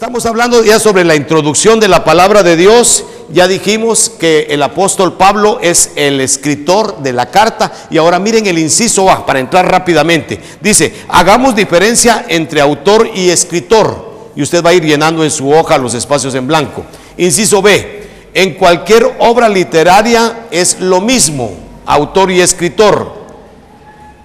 Estamos hablando ya sobre la introducción de la palabra de Dios. Ya dijimos que el apóstol Pablo es el escritor de la carta. Y ahora miren el inciso A para entrar rápidamente. Dice, hagamos diferencia entre autor y escritor. Y usted va a ir llenando en su hoja los espacios en blanco. Inciso B, en cualquier obra literaria es lo mismo, autor y escritor.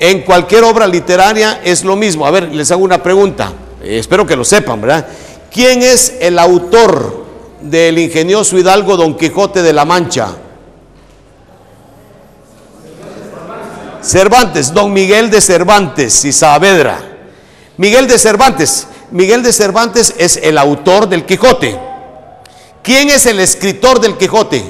En cualquier obra literaria es lo mismo. A ver, les hago una pregunta. Espero que lo sepan, ¿verdad? ¿Quién es el autor del ingenioso hidalgo Don Quijote de la Mancha? Cervantes, Don Miguel de Cervantes y Saavedra. Miguel de Cervantes es el autor del Quijote. ¿Quién es el escritor del Quijote?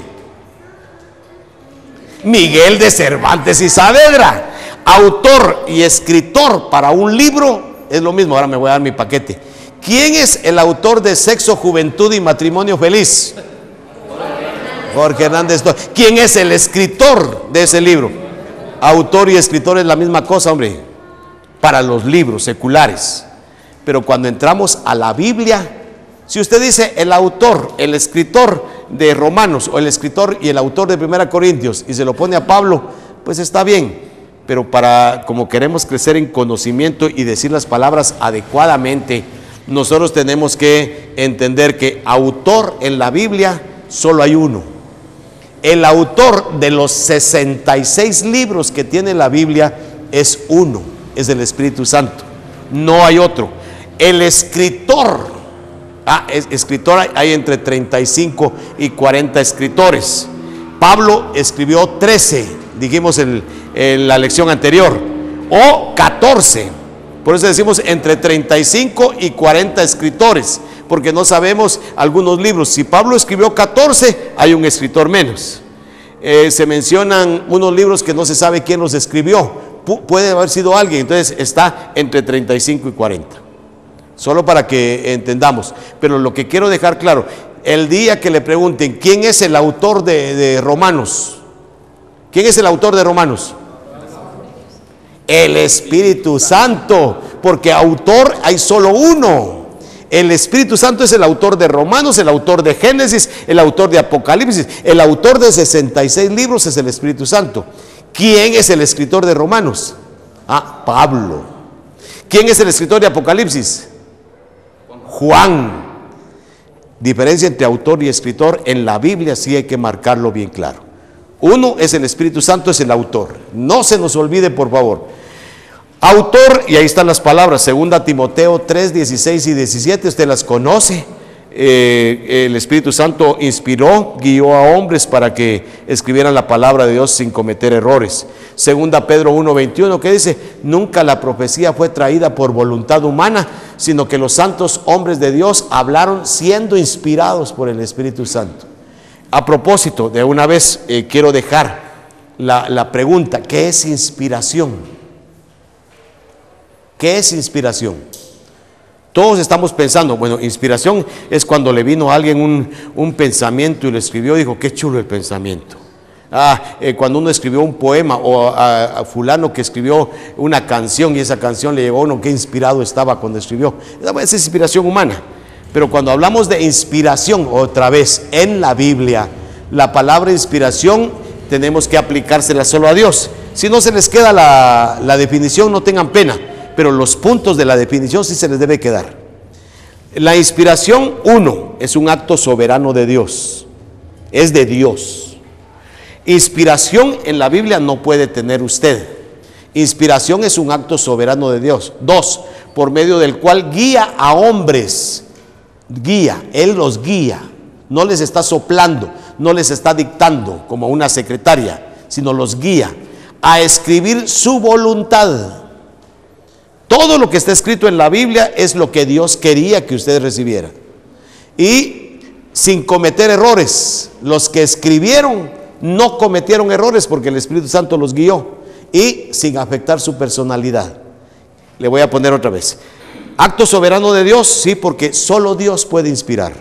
Miguel de Cervantes y Saavedra. Autor y escritor para un libro es lo mismo. Ahora me voy a dar mi paquete. ¿Quién es el autor de Sexo, Juventud y Matrimonio Feliz? Jorge Hernández. ¿Quién es el escritor de ese libro? Autor y escritor es la misma cosa, hombre, para los libros seculares. Pero cuando entramos a la Biblia, si usted dice el autor, el escritor de Romanos o el escritor y el autor de 1 Corintios y se lo pone a Pablo, pues está bien. Pero como queremos crecer en conocimiento y decir las palabras adecuadamente, nosotros tenemos que entender que autor en la Biblia solo hay uno. El autor de los 66 libros que tiene la Biblia es uno, es el Espíritu Santo. No hay otro. El escritor, escritor hay entre 35 y 40 escritores. Pablo escribió 13, dijimos en la lección anterior, o 14. Por eso decimos entre 35 y 40 escritores, porque no sabemos algunos libros. Si Pablo escribió 14, hay un escritor menos. Se mencionan unos libros que no se sabe quién los escribió. Puede haber sido alguien, entonces está entre 35 y 40. Solo para que entendamos. Pero lo que quiero dejar claro, el día que le pregunten quién es el autor de Romanos, ¿quién es el autor de Romanos? El Espíritu Santo, porque autor hay solo uno. El Espíritu Santo es el autor de Romanos, el autor de Génesis, el autor de Apocalipsis. El autor de 66 libros es el Espíritu Santo. ¿Quién es el escritor de Romanos? Pablo. ¿Quién es el escritor de Apocalipsis? Juan. Diferencia entre autor y escritor en la Biblia sí hay que marcarlo bien claro. Uno es el Espíritu Santo, es el autor. No se nos olvide, por favor. Autor, y ahí están las palabras, 2 Timoteo 3, 16 y 17, usted las conoce. El Espíritu Santo inspiró, guió a hombres para que escribieran la palabra de Dios sin cometer errores. 2 Pedro 1, 21, que dice, nunca la profecía fue traída por voluntad humana, sino que los santos hombres de Dios hablaron siendo inspirados por el Espíritu Santo. A propósito, de una vez quiero dejar la pregunta, ¿qué es inspiración? ¿Qué es inspiración? Todos estamos pensando, bueno, inspiración es cuando le vino a alguien un pensamiento y lo escribió y dijo, qué chulo el pensamiento. Cuando uno escribió un poema o a fulano que escribió una canción y esa canción le llegó a uno, qué inspirado estaba cuando escribió. Esa es inspiración humana. Pero cuando hablamos de inspiración, otra vez, en la Biblia, la palabra inspiración tenemos que aplicársela solo a Dios. Si no se les queda la definición, no tengan pena, pero los puntos de la definición sí se les debe quedar. La inspiración, uno, es un acto soberano de Dios, es de Dios. Inspiración en la Biblia no puede tener usted. Inspiración es un acto soberano de Dios. Dos, por medio del cual guía a hombres. Guía, Él los guía, no les está soplando, no les está dictando como una secretaria, sino los guía a escribir su voluntad. Todo lo que está escrito en la Biblia es lo que Dios quería que usted recibiera. Y sin cometer errores, los que escribieron no cometieron errores porque el Espíritu Santo los guió y sin afectar su personalidad. Le voy a poner otra vez. Acto soberano de Dios, sí, porque solo Dios puede inspirar.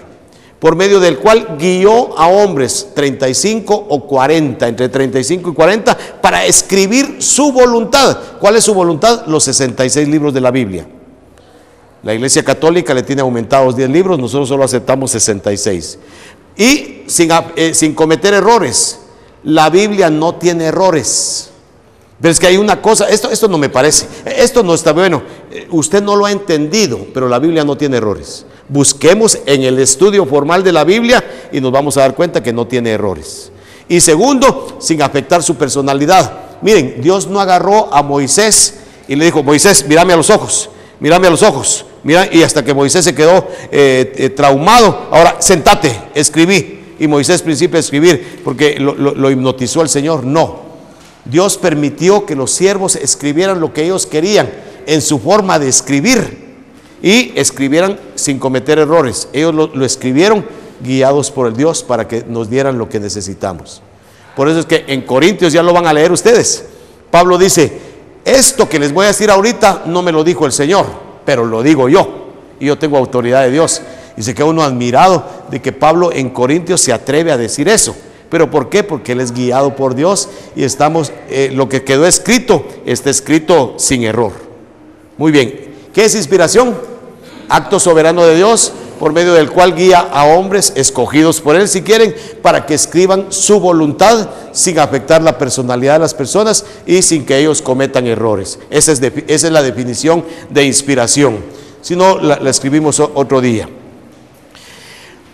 Por medio del cual guió a hombres 35 o 40, entre 35 y 40, para escribir su voluntad. ¿Cuál es su voluntad? Los 66 libros de la Biblia. La Iglesia Católica le tiene aumentados 10 libros, nosotros solo aceptamos 66. Y sin cometer errores. La Biblia no tiene errores. Pero es que hay una cosa, esto no me parece, esto no está bueno. Usted no lo ha entendido, pero la Biblia no tiene errores. Busquemos en el estudio formal de la Biblia y nos vamos a dar cuenta que no tiene errores. Y segundo, sin afectar su personalidad. Miren, Dios no agarró a Moisés y le dijo: Moisés, mírame a los ojos, mírame a los ojos. Mira, y hasta que Moisés se quedó traumado, ahora sentate, escribí. Y Moisés principió a escribir porque lo hipnotizó el Señor. No, Dios permitió que los siervos escribieran lo que ellos querían en su forma de escribir y escribieran sin cometer errores. Ellos lo escribieron guiados por el Dios para que nos dieran lo que necesitamos. Por eso es que en Corintios, ya lo van a leer ustedes, Pablo dice: esto que les voy a decir ahorita no me lo dijo el Señor, pero lo digo yo, y yo tengo autoridad de Dios. Y se queda uno admirado de que Pablo en Corintios se atreve a decir eso. ¿Pero por qué? Porque él es guiado por Dios y estamos, lo que quedó escrito, está escrito sin error. Muy bien, ¿qué es inspiración? Acto soberano de Dios, por medio del cual guía a hombres escogidos por él, si quieren, para que escriban su voluntad sin afectar la personalidad de las personas y sin que ellos cometan errores. Esa es la definición de inspiración. Si no, la escribimos otro día.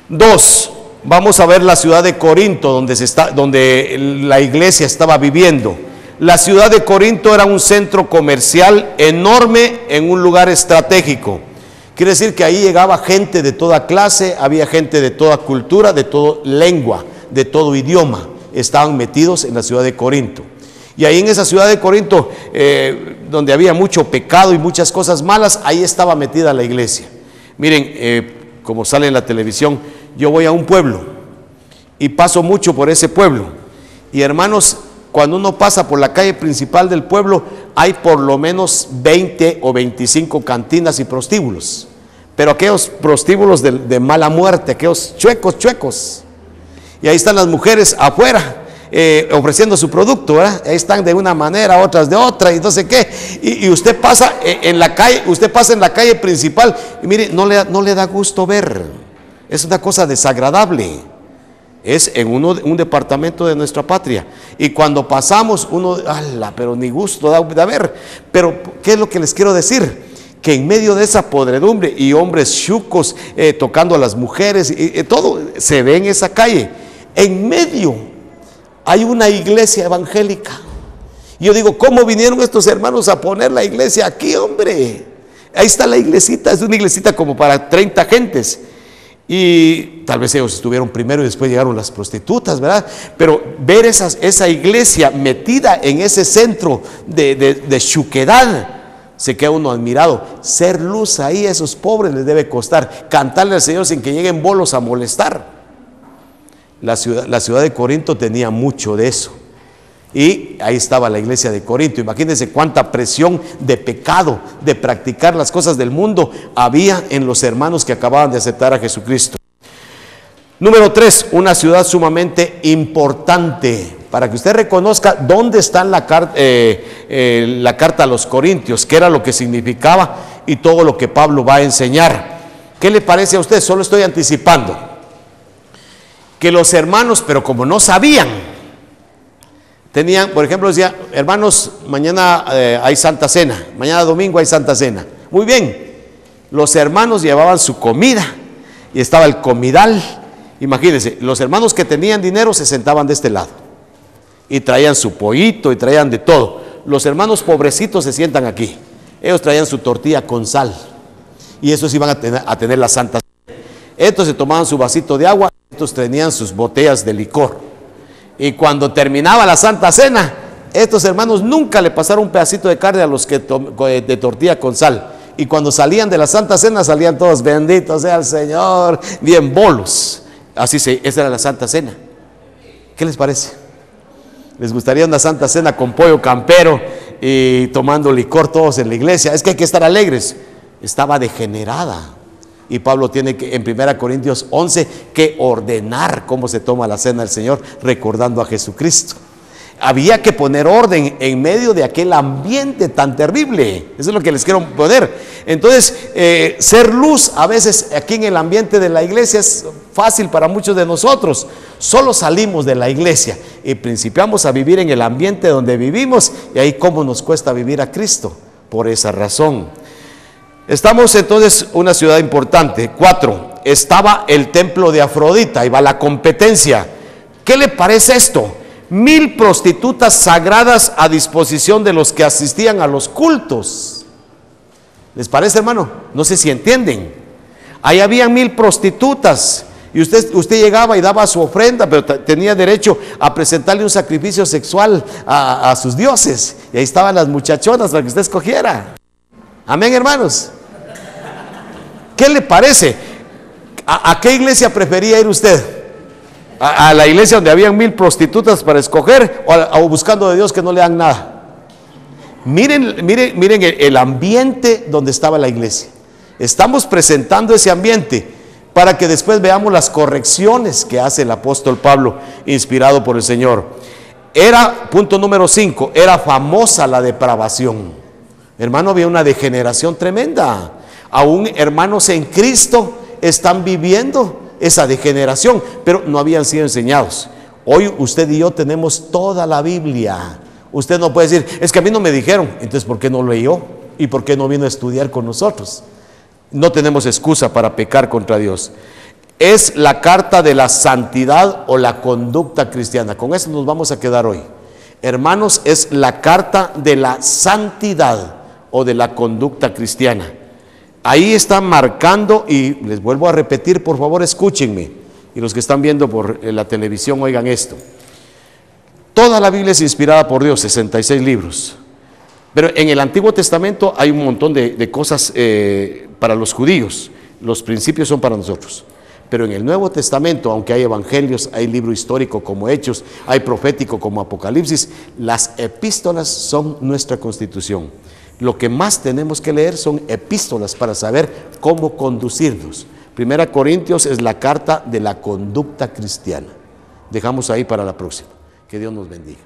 2. Vamos a ver la ciudad de Corinto, donde la iglesia estaba viviendo. La ciudad de Corinto era un centro comercial enorme en un lugar estratégico. Quiere decir que ahí llegaba gente de toda clase, había gente de toda cultura, de toda lengua, de todo idioma. Estaban metidos en la ciudad de Corinto. Y ahí en esa ciudad de Corinto, donde había mucho pecado y muchas cosas malas, ahí estaba metida la iglesia. Miren, como sale en la televisión, yo voy a un pueblo y paso mucho por ese pueblo. Y hermanos, cuando uno pasa por la calle principal del pueblo, hay por lo menos 20 o 25 cantinas y prostíbulos. Pero aquellos prostíbulos de mala muerte, aquellos chuecos. Y ahí están las mujeres afuera, ofreciendo su producto, ¿verdad? Ahí están de una manera, otras de otra, y no sé qué. Y usted pasa en la calle, principal, y mire, no le da gusto ver. Es una cosa desagradable. Es en un departamento de nuestra patria. Y cuando pasamos, uno, ¡ala! Pero ni gusto da ver. Pero, ¿qué es lo que les quiero decir? Que en medio de esa podredumbre y hombres chucos tocando a las mujeres, y todo se ve en esa calle. En medio hay una iglesia evangélica. Y yo digo, ¿cómo vinieron estos hermanos a poner la iglesia aquí, hombre? Ahí está la iglesita, es una iglesita como para 30 gentes. Y tal vez ellos estuvieron primero y después llegaron las prostitutas, ¿verdad? Pero ver esa iglesia metida en ese centro de chuquedad, se queda uno admirado. Ser luz ahí a esos pobres les debe costar. Cantarle al Señor sin que lleguen bolos a molestar. La ciudad de Corinto tenía mucho de eso. Y ahí estaba la iglesia de Corinto. Imagínense cuánta presión de pecado, de practicar las cosas del mundo había en los hermanos que acababan de aceptar a Jesucristo. Número 3, una ciudad sumamente importante. Para que usted reconozca dónde está la carta a los Corintios, qué era lo que significaba y todo lo que Pablo va a enseñar. ¿Qué le parece a usted? Solo estoy anticipando. Que los hermanos, pero como no sabían, tenían, por ejemplo, decía: hermanos, mañana hay Santa Cena, mañana domingo hay Santa Cena. Muy bien, los hermanos llevaban su comida y estaba el comidal. Imagínense, los hermanos que tenían dinero se sentaban de este lado y traían su pollito y traían de todo. Los hermanos pobrecitos se sientan aquí, ellos traían su tortilla con sal y esos iban a tener la Santa Cena. Estos se tomaban su vasito de agua, estos tenían sus botellas de licor. Y cuando terminaba la Santa Cena, estos hermanos nunca le pasaron un pedacito de carne a los que de tortilla con sal. Y cuando salían de la Santa Cena, salían todos: bendito sea el Señor, bien bolos. Esa era la Santa Cena. ¿Qué les parece? ¿Les gustaría una Santa Cena con pollo campero y tomando licor todos en la iglesia? Es que hay que estar alegres. Estaba degenerada. Y Pablo tiene que, en 1 Corintios 11, que ordenar cómo se toma la cena del Señor, recordando a Jesucristo. Había que poner orden en medio de aquel ambiente tan terrible. Eso es lo que les quiero poner. Entonces, ser luz a veces aquí en el ambiente de la iglesia es fácil para muchos de nosotros. Solo salimos de la iglesia y principiamos a vivir en el ambiente donde vivimos, y ahí cómo nos cuesta vivir a Cristo. Por esa razón estamos entonces una ciudad importante. 4, estaba el templo de Afrodita. Ahí va la competencia. ¿Qué le parece esto? 1000 prostitutas sagradas a disposición de los que asistían a los cultos. ¿Les parece, hermano? No sé si entienden. Ahí habían 1000 prostitutas y usted llegaba y daba su ofrenda, pero tenía derecho a presentarle un sacrificio sexual a sus dioses, y ahí estaban las muchachonas para que usted escogiera. Amén, hermanos. ¿Qué le parece? ¿A qué iglesia prefería ir usted? ¿A la iglesia donde habían 1000 prostitutas para escoger, o buscando de Dios que no le dan nada? Miren el ambiente donde estaba la iglesia. Estamos presentando ese ambiente para que después veamos las correcciones que hace el apóstol Pablo, inspirado por el Señor. Punto número 5, era famosa la depravación. Hermano, había una degeneración tremenda. Aún hermanos en Cristo están viviendo esa degeneración, pero no habían sido enseñados. Hoy usted y yo tenemos toda la Biblia. Usted no puede decir, es que a mí no me dijeron. Entonces, ¿por qué no leyó? ¿Y por qué no vino a estudiar con nosotros? No tenemos excusa para pecar contra Dios. Es la carta de la santidad o la conducta cristiana. Con eso nos vamos a quedar hoy. Hermanos, es la carta de la santidad o de la conducta cristiana. Ahí está marcando, y les vuelvo a repetir, por favor escúchenme, y los que están viendo por la televisión oigan esto. Toda la Biblia es inspirada por Dios, 66 libros. Pero en el Antiguo Testamento hay un montón de cosas para los judíos. Los principios son para nosotros. Pero en el Nuevo Testamento, aunque hay evangelios, hay libro histórico como Hechos, hay profético como Apocalipsis, las epístolas son nuestra constitución. Lo que más tenemos que leer son epístolas para saber cómo conducirnos. 1 Corintios es la carta de la conducta cristiana. Dejamos ahí para la próxima. Que Dios nos bendiga.